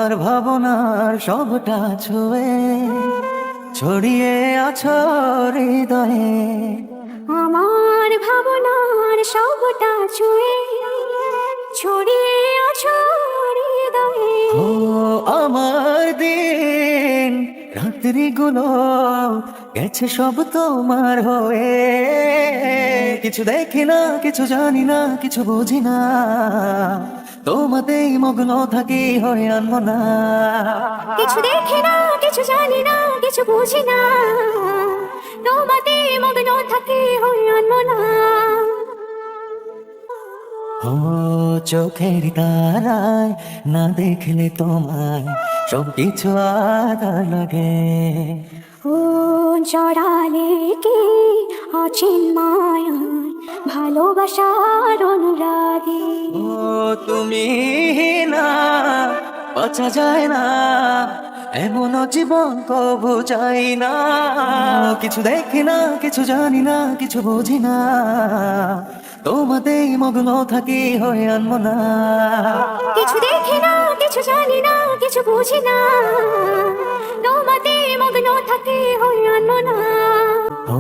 আমার ভাবনার সবটা ছুঁয়ে ছড়িয়ে আছো হৃদয়ে। আমার ভাবনার সবটা ছুঁয়ে ছড়িয়ে আছো হৃদয়ে। ও আমার দিন রাত্রিগুলো গেছে সব তোমার হয়ে। কিছু দেখি না, কিছু জানি না, কিছু বুঝি না, তোমাতেই মগ্ন থাকি হয়ে আনবো না। কিছু দেখি না, কিছু জানি না, কিছু বুঝি না, তোমাতে মগ্ন থাকি হই আনবো না। ও চোখের তারায় না দেখলে তোমায় সব কিছু আদা লাগে। ও জড়ালে কি অচিন মায়া ভালোবাসার অনুরাগে। ও তুমি না বাঁচা যায় না, এমন জীবন কবু চাই না। কিছু দেখি না, কিছু জানি না, কিছু বুঝি না, তোমাতেই মগ্ন থাকি হয়ে আনবো না। কিছু দেখি না, কিছু জানি না, কিছু বুঝি না, তোমাতে মগ্ন থাকি হই আনবো না। ও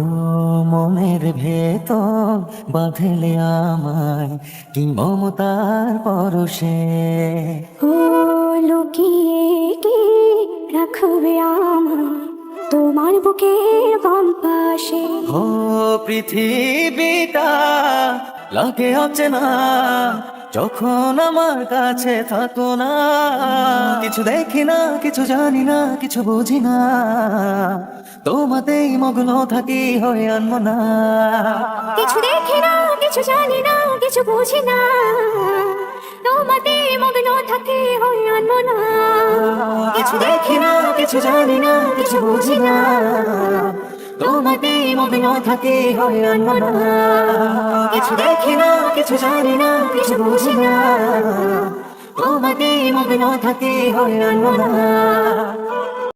মনের ভেতর বাঁধলে আমায় কি মমতার পরশে। ও লুকিয়ে কি রাখবে আমায় তোমার বুকের বাম পাশে। ও পৃথিবীটা লাগে অচেনা যখন আমার কাছে থাকো না। কিছু দেখি না, কিছু জানি না, কিছু বুঝি না, তোমাতেই মগ্ন থাকি হয়ে আনবো না। কিছু দেখি না, কিছু জানি না, কিছু বুঝি না, তোমাতে মগ্ন থাকি হই আনবো না। কিছু দেখি না, কিছু জানি না, কিছু বুঝি না, তোমাতেই মগ্ন থাকি হয়ে আনবো না। কিছু দেখি না, কিছু জানি না, কিছু বুঝি না, তোমাতেই মগ্ন থাকি হয়ে আনবো না।